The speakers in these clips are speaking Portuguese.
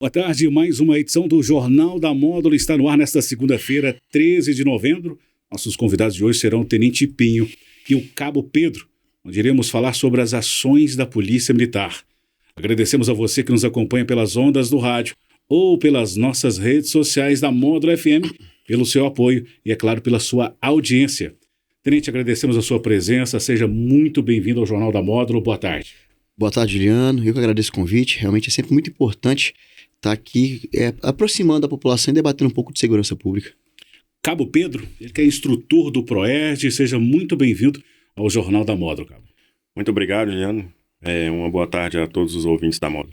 Boa tarde, mais uma edição do Jornal da Módulo está no ar nesta segunda-feira, 13 de novembro. Nossos convidados de hoje serão o Tenente Pinho e o Cabo Pedro, onde iremos falar sobre as ações da Polícia Militar. Agradecemos a você que nos acompanha pelas ondas do rádio ou pelas nossas redes sociais da Módulo FM, pelo seu apoio e, é claro, pela sua audiência. Tenente, agradecemos a sua presença, seja muito bem-vindo ao Jornal da Módulo, boa tarde. Boa tarde, Juliano, eu que agradeço o convite, realmente é sempre muito importante estar aqui aproximando a população e debatendo um pouco de segurança pública. Cabo Pedro, ele que é instrutor do PROERD, seja muito bem-vindo ao Jornal da Módulo, Cabo. Muito obrigado, Juliano. Uma boa tarde a todos os ouvintes da Módulo.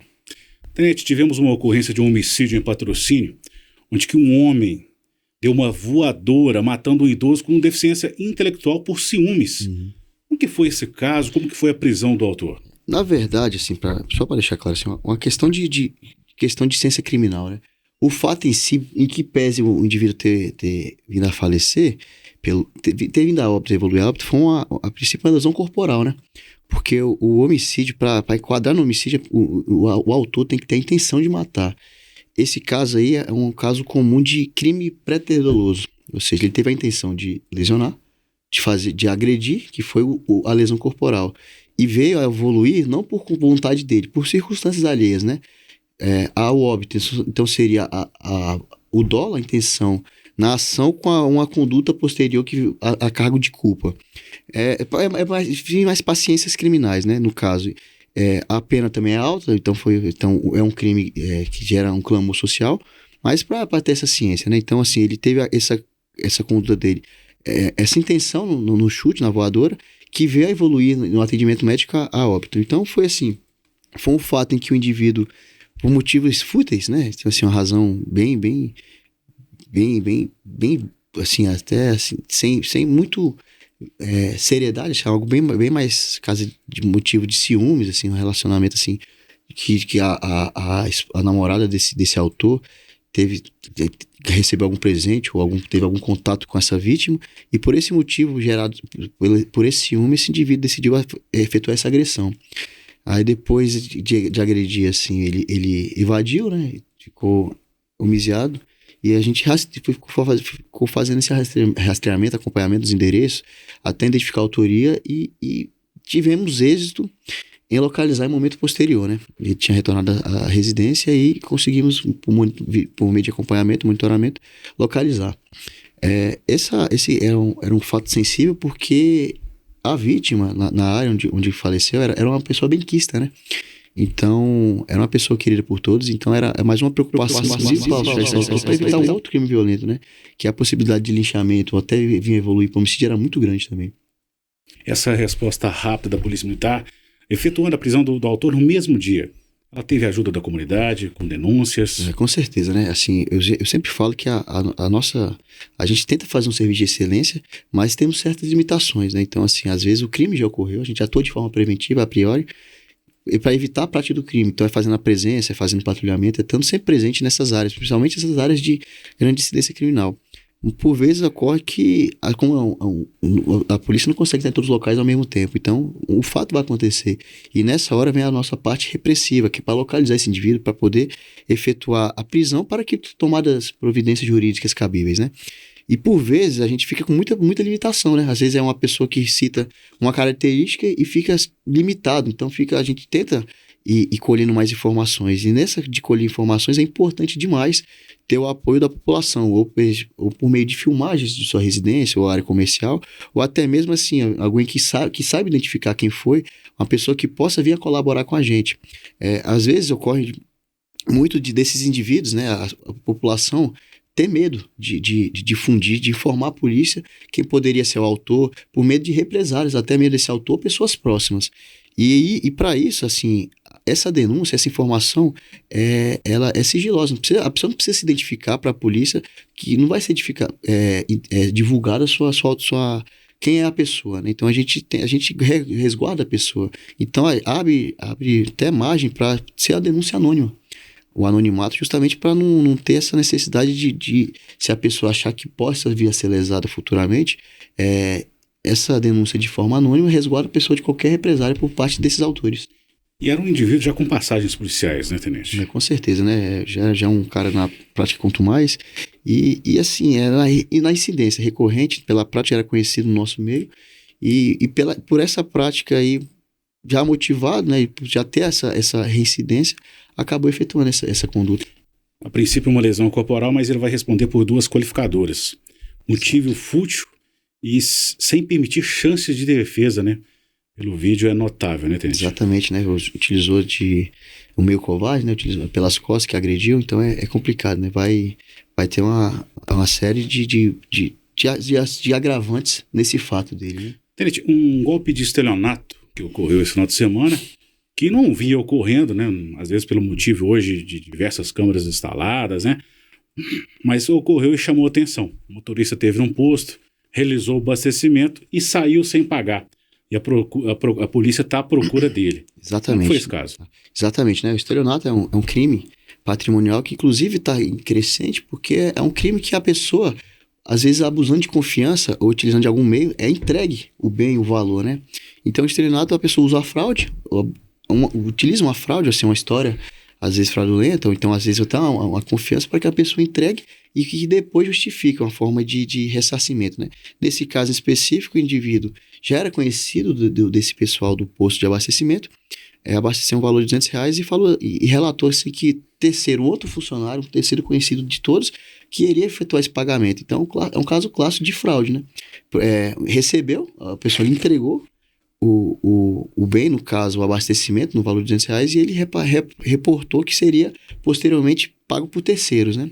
Tenente, tivemos uma ocorrência de um homicídio em Patrocínio, onde que um homem deu uma voadora matando um idoso com deficiência intelectual por ciúmes. Como que foi esse caso? Como que foi a prisão do autor? Na verdade, assim, só para deixar claro, assim, uma questão de ciência criminal, né? O fato em si, em que pese o indivíduo ter vindo a falecer, ter vindo a óbito, evoluir a óbito, foi a principal lesão corporal, né? Porque o homicídio, para enquadrar no homicídio, o autor tem que ter a intenção de matar. Esse caso aí é um caso comum de crime pré-doloso, ou seja, ele teve a intenção de lesionar, de agredir, que foi a lesão corporal, e veio a evoluir não por vontade dele, por circunstâncias alheias, né? Ao óbito, então seria o dolo, a intenção na ação com uma conduta posterior a cargo de culpa. Mais paciências criminais, né? No caso, a pena também é alta, então é um crime que gera um clamor social, mas para ter essa ciência, né? Então, assim, ele teve essa conduta dele, essa intenção no chute, na voadora, que veio a evoluir no atendimento médico a óbito. Então, foi um fato em que o indivíduo, por motivos fúteis, né? Então, assim, uma razão bem, assim, até assim, sem muito seriedade, algo bem mais caso de motivo de ciúmes, assim, um relacionamento, assim, que a namorada desse autor recebeu algum presente ou teve algum contato com essa vítima, e por esse motivo gerado por esse ciúme, esse indivíduo decidiu efetuar essa agressão. Aí depois de agredir, assim, ele evadiu, né? Ficou homiciado. E a gente ficou fazendo esse rastreamento, acompanhamento dos endereços, até identificar a autoria e tivemos êxito em localizar em momento posterior, né? Ele tinha retornado à residência e conseguimos, por meio de acompanhamento, monitoramento, localizar. Esse era um fato sensível porque a vítima, na área onde faleceu, era uma pessoa benquista, né? Então, era uma pessoa querida por todos, então era mais uma preocupação para evitar um outro crime violento, né? Que a possibilidade de linchamento ou até vir a evoluir para homicídio era muito grande também. Essa resposta rápida da Polícia Militar, efetuando a prisão do autor no mesmo dia, ela teve a ajuda da comunidade, com denúncias? Com certeza, né? Assim, eu sempre falo que a gente tenta fazer um serviço de excelência, mas temos certas limitações, né? Então, assim, às vezes o crime já ocorreu, a gente atua de forma preventiva, a priori, e para evitar a prática do crime. Então, fazendo a presença, fazendo patrulhamento, estando sempre presente nessas áreas, principalmente essas áreas de grande incidência criminal. Por vezes ocorre que a polícia não consegue estar em todos os locais ao mesmo tempo. Então, o fato vai acontecer. E nessa hora vem a nossa parte repressiva, que é para localizar esse indivíduo, para poder efetuar a prisão para que tomadas providências jurídicas cabíveis, né? E por vezes a gente fica com muita limitação, né? Às vezes é uma pessoa que cita uma característica e fica limitado. Então a gente tenta ir colhendo mais informações. E nessa de colher informações é importante demais ter o apoio da população, ou por meio de filmagens de sua residência ou área comercial, ou até mesmo assim, alguém que sabe identificar quem foi, uma pessoa que possa vir a colaborar com a gente. Às vezes ocorre muito desses indivíduos, né? A população ter medo de difundir, de informar a polícia quem poderia ser o autor, por medo de represálias, até medo desse autor, pessoas próximas. E para isso, assim, essa denúncia, essa informação, ela é sigilosa. A pessoa não precisa se identificar para a polícia, que não vai ser divulgada quem é a pessoa, né? Então a gente resguarda a pessoa. Então abre até margem para ser a denúncia anônima. O anonimato, justamente para não ter essa necessidade de se a pessoa achar que possa vir a ser lesada futuramente, essa denúncia de forma anônima resguarda a pessoa de qualquer represália por parte desses autores. E era um indivíduo já com passagens policiais, né, tenente? Com certeza, né? Já é um cara na prática quanto mais. E assim, e na incidência recorrente, pela prática era conhecido no nosso meio. Por essa prática aí, já motivado, né? Já ter essa reincidência, acabou efetuando essa conduta. A princípio, uma lesão corporal, mas ele vai responder por 2 qualificadoras. Motivo fútil e sem permitir chances de defesa, né? Pelo vídeo é notável, né, tenente? Exatamente, né? Utilizou o meio covarde, né? Utilizou pelas costas que agrediu, então é complicado, né? Vai ter uma série de agravantes nesse fato dele, né? Tenente, um golpe de estelionato que ocorreu esse final de semana, que não vinha ocorrendo, né? Às vezes pelo motivo hoje de diversas câmeras instaladas, né? Mas ocorreu e chamou atenção. O motorista teve num posto, realizou o abastecimento e saiu sem pagar. E a polícia está à procura dele. Exatamente. Como foi esse caso? Exatamente, né? O estelionato é um crime patrimonial que, inclusive, está em crescente, porque é um crime que a pessoa, às vezes, abusando de confiança ou utilizando de algum meio, é entregue o bem, o valor, né? Então, o estelionato, a pessoa usa a fraude, utiliza uma fraude, assim, uma história, às vezes, fraudulenta, ou então, às vezes, até uma confiança para que a pessoa entregue e que depois justifique uma forma de ressarcimento, né? Nesse caso específico, o indivíduo já era conhecido desse pessoal do posto de abastecimento, abasteceu um valor de R$200 e relatou assim, que um outro funcionário, um terceiro conhecido de todos, que iria efetuar esse pagamento. Então, é um caso clássico de fraude, né? Recebeu, a pessoa lhe entregou o bem, no caso, o abastecimento, no valor de R$200, e ele reportou que seria posteriormente pago por terceiros, né?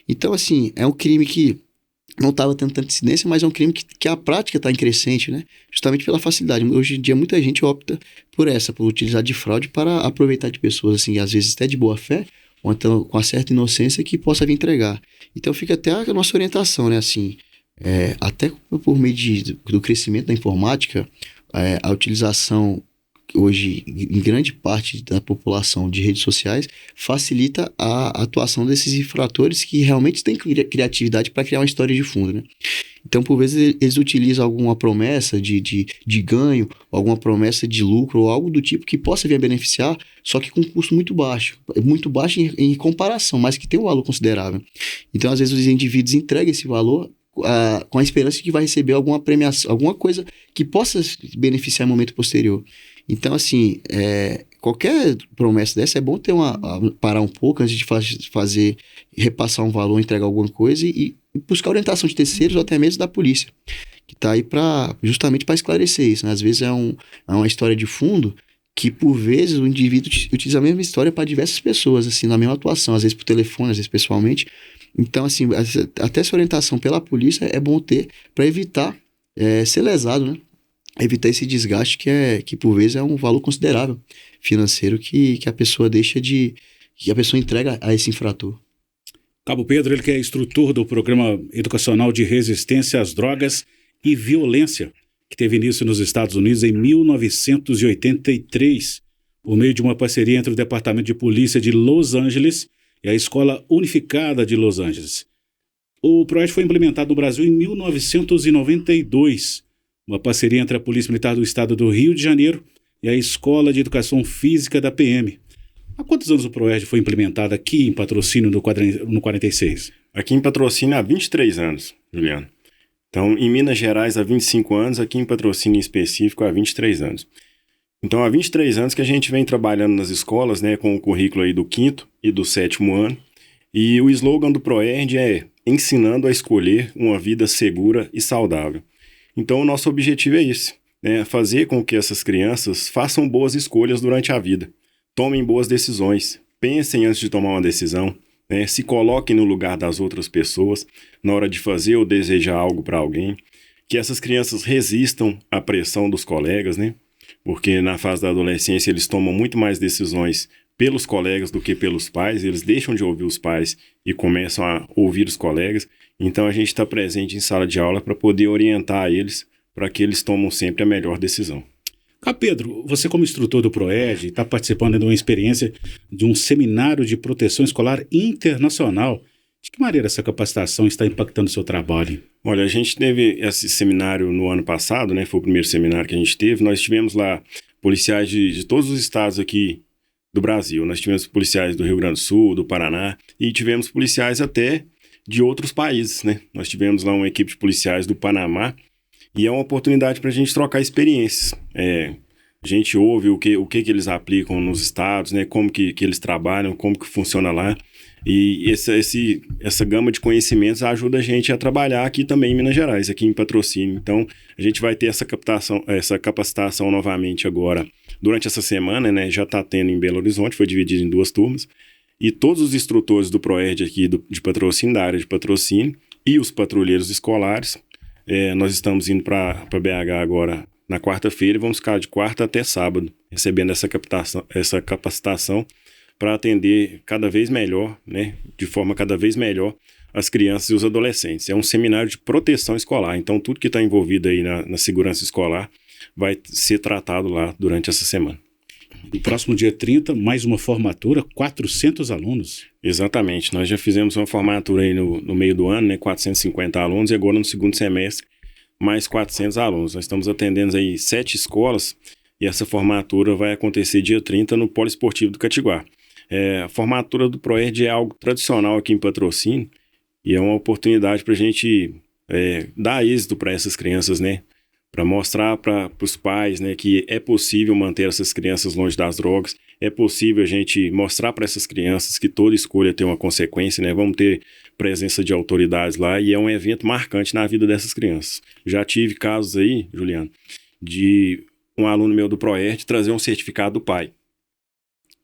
Então, assim, é um crime que não estava tendo tanta incidência, mas é um crime que a prática está em crescente, né? Justamente pela facilidade. Hoje em dia, muita gente opta por utilizar de fraude para aproveitar de pessoas, assim, às vezes até de boa fé, ou então com uma certa inocência que possa vir entregar. Então, fica até a nossa orientação, né? Assim, até por meio do crescimento da informática, a utilização hoje, em grande parte da população de redes sociais, facilita a atuação desses infratores que realmente têm criatividade para criar uma história de fundo, né? Então, por vezes, eles utilizam alguma promessa de ganho, alguma promessa de lucro, ou algo do tipo que possa vir a beneficiar, só que com um custo muito baixo em comparação, mas que tem um valor considerável. Então, às vezes, os indivíduos entregam esse valor com a esperança de que vai receber alguma premiação, alguma coisa que possa beneficiar no momento posterior. Então, assim, qualquer promessa dessa é bom ter parar um pouco antes de repassar um valor, entregar alguma coisa e buscar orientação de terceiros ou até mesmo da polícia, que está aí justamente para esclarecer isso, né? Às vezes é uma história de fundo que, por vezes, o indivíduo utiliza a mesma história para diversas pessoas, assim, na mesma atuação, às vezes por telefone, às vezes pessoalmente. Então, assim, até essa orientação pela polícia é bom ter para evitar ser lesado, né? Evitar esse desgaste que por vezes é um valor considerável financeiro que a pessoa que a pessoa entrega a esse infrator. Cabo Pedro, ele que é instrutor do Programa Educacional de Resistência às Drogas e Violência, que teve início nos Estados Unidos em 1983, por meio de uma parceria entre o Departamento de Polícia de Los Angeles e a Escola Unificada de Los Angeles. O projeto foi implementado no Brasil em 1992, uma parceria entre a Polícia Militar do Estado do Rio de Janeiro e a Escola de Educação Física da PM. Há quantos anos o PROERD foi implementado aqui em Patrocínio no 46? Aqui em Patrocínio há 23 anos, Juliano. Então, em Minas Gerais há 25 anos, aqui em Patrocínio em específico há 23 anos. Então, há 23 anos que a gente vem trabalhando nas escolas, né, com o currículo aí do 5º e do 7º ano. E o slogan do PROERD é ensinando a escolher uma vida segura e saudável. Então, o nosso objetivo é esse, né? Fazer com que essas crianças façam boas escolhas durante a vida, tomem boas decisões, pensem antes de tomar uma decisão, né? Se coloquem no lugar das outras pessoas na hora de fazer ou desejar algo para alguém, que essas crianças resistam à pressão dos colegas, né? Porque na fase da adolescência eles tomam muito mais decisões pelos colegas do que pelos pais, eles deixam de ouvir os pais e começam a ouvir os colegas. Então a gente está presente em sala de aula para poder orientar eles, para que eles tomem sempre a melhor decisão. Pedro, você como instrutor do PROERD está participando de uma experiência de um seminário de proteção escolar internacional. De que maneira essa capacitação está impactando o seu trabalho? Olha, a gente teve esse seminário no ano passado, né? Foi o primeiro seminário que a gente teve. Nós tivemos lá policiais de todos os estados aqui do Brasil. Nós tivemos policiais do Rio Grande do Sul, do Paraná, e tivemos policiais até de outros países, né? Nós tivemos lá uma equipe de policiais do Panamá, e é uma oportunidade para a gente trocar experiências. A gente ouve o que eles aplicam nos estados, né? Como que eles trabalham, como que funciona lá. E essa gama de conhecimentos ajuda a gente a trabalhar aqui também em Minas Gerais, aqui em Patrocínio. Então, a gente vai ter essa capacitação novamente agora, durante essa semana, né? Já está tendo em Belo Horizonte, foi dividido em 2 turmas. E todos os instrutores do PROERD aqui de Patrocínio, da área de patrocínio, e os patrulheiros escolares, nós estamos indo para BH agora na quarta-feira e vamos ficar de quarta até sábado, recebendo essa capacitação para atender cada vez melhor, né, de forma cada vez melhor, as crianças e os adolescentes. É um seminário de proteção escolar, então tudo que está envolvido aí na segurança escolar vai ser tratado lá durante essa semana. No próximo dia 30, mais uma formatura, 400 alunos. Exatamente, nós já fizemos uma formatura aí no meio do ano, né, 450 alunos, e agora no segundo semestre, mais 400 alunos. Nós estamos atendendo aí 7 escolas, e essa formatura vai acontecer dia 30 no Polo Esportivo do Catiguá. A formatura do PROERD é algo tradicional aqui em Patrocínio, e é uma oportunidade para a gente dar êxito para essas crianças, né? Para mostrar para os pais, né, que é possível manter essas crianças longe das drogas, é possível a gente mostrar para essas crianças que toda escolha tem uma consequência, né? Vamos ter presença de autoridades lá, e é um evento marcante na vida dessas crianças. Já tive casos aí, Juliano, de um aluno meu do PROERD trazer um certificado do pai,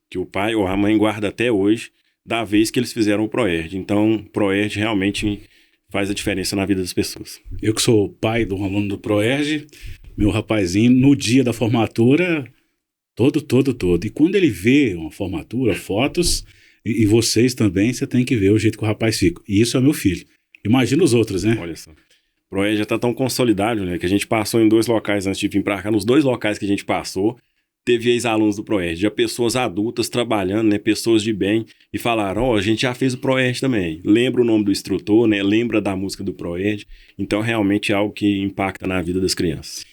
que o pai ou a mãe guarda até hoje, da vez que eles fizeram o PROERD. Então, o PROERD realmente faz a diferença na vida das pessoas. Eu que sou pai de um aluno do PROERD, meu rapazinho, no dia da formatura, todo. E quando ele vê uma formatura, fotos, e vocês também, você tem que ver o jeito que o rapaz fica. E isso é meu filho. Imagina os outros, né? Olha só. O PROERD já está tão consolidado, né, que a gente passou em 2 locais antes de vir para cá. Nos 2 locais que a gente passou, teve ex-alunos do PROERD, já pessoas adultas trabalhando, né, pessoas de bem, e falaram, a gente já fez o PROERD também. Lembra o nome do instrutor, né, lembra da música do PROERD. Então, realmente é algo que impacta na vida das crianças.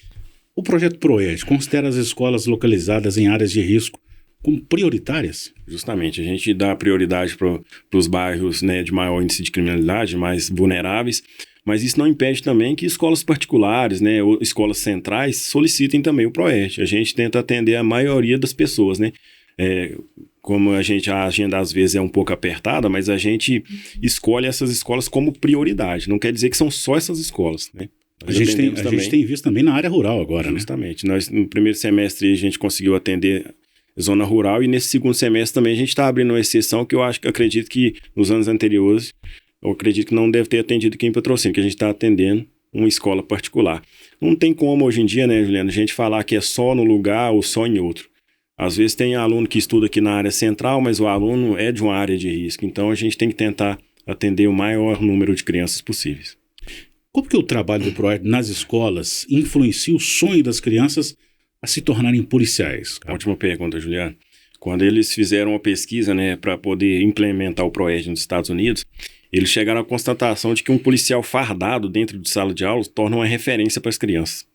O projeto PROERD considera as escolas localizadas em áreas de risco como prioritárias? Justamente, a gente dá prioridade para os bairros, né, de maior índice de criminalidade, mais vulneráveis, mas isso não impede também que escolas particulares, né, ou escolas centrais solicitem também o PROERD. A gente tenta atender a maioria das pessoas, né? Como a agenda às vezes é um pouco apertada, mas a gente escolhe essas escolas como prioridade. Não quer dizer que são só essas escolas, né? A gente tem visto também na área rural agora, justamente, né? Nós, no primeiro semestre, a gente conseguiu atender zona rural, e nesse segundo semestre também a gente está abrindo uma exceção que acredito que nos anos anteriores, eu acredito que não deve ter atendido aqui em Patrocínio, que a gente está atendendo uma escola particular. Não tem como hoje em dia, né, Juliano, a gente falar que é só no lugar ou só em outro. Às vezes tem aluno que estuda aqui na área central, mas o aluno é de uma área de risco, então a gente tem que tentar atender o maior número de crianças possíveis. Como que o trabalho do PROERD nas escolas influencia o sonho das crianças a se tornarem policiais? Ótima pergunta, Juliano. Quando eles fizeram uma pesquisa, né, para poder implementar o PROERD nos Estados Unidos, eles chegaram à constatação de que um policial fardado dentro de sala de aula torna uma referência para as crianças.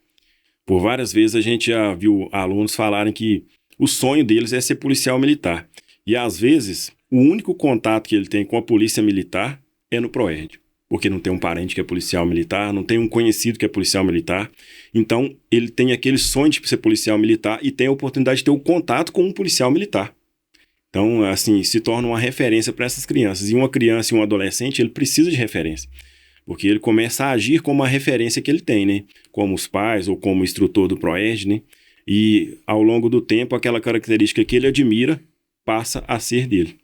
Por várias vezes a gente já viu alunos falarem que o sonho deles é ser policial militar. E às vezes o único contato que ele tem com a polícia militar é no PROERD. Porque não tem um parente que é policial militar, não tem um conhecido que é policial militar. Então, ele tem aquele sonho de ser policial militar e tem a oportunidade de ter o contato com um policial militar. Então, assim, se torna uma referência para essas crianças. E uma criança e um adolescente, ele precisa de referência. Porque ele começa a agir como a referência que ele tem, né? Como os pais ou como o instrutor do PROERD, né? E, ao longo do tempo, aquela característica que ele admira passa a ser dele.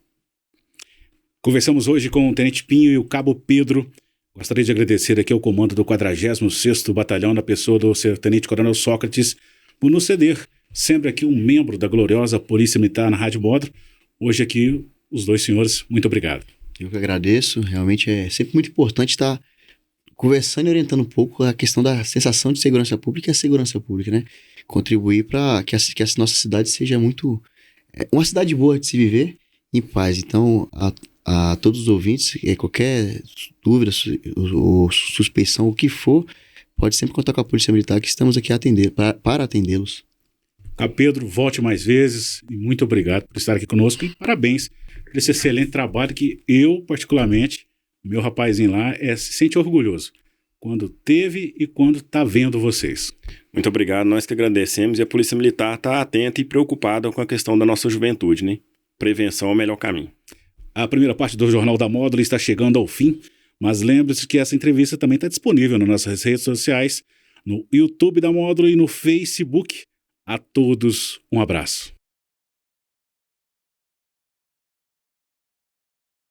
Conversamos hoje com o Tenente Pinho e o Cabo Pedro. Gostaria de agradecer aqui ao comando do 46º Batalhão, na pessoa do Tenente Coronel Sócrates, por nos ceder, sempre aqui um membro da gloriosa Polícia Militar na Rádio Módulo. Hoje aqui, os dois senhores, muito obrigado. Eu que agradeço, realmente é sempre muito importante estar conversando e orientando um pouco a questão da sensação de segurança pública e a segurança pública, né? Contribuir para que a nossa cidade seja uma cidade boa de se viver em paz. Então, a todos os ouvintes, qualquer dúvida ou suspeição, o que for, pode sempre contar com a Polícia Militar, que estamos aqui a atender, para atendê-los. Cabo Pedro, volte mais vezes e muito obrigado por estar aqui conosco e parabéns por esse excelente trabalho que eu, particularmente, meu rapazinho lá, se sente orgulhoso quando teve e quando está vendo vocês. Muito obrigado, nós que agradecemos, e a Polícia Militar está atenta e preocupada com a questão da nossa juventude, né? Prevenção é o melhor caminho. A primeira parte do Jornal da Módulo está chegando ao fim, mas lembre-se que essa entrevista também está disponível nas nossas redes sociais, no YouTube da Módulo e no Facebook. A todos, um abraço.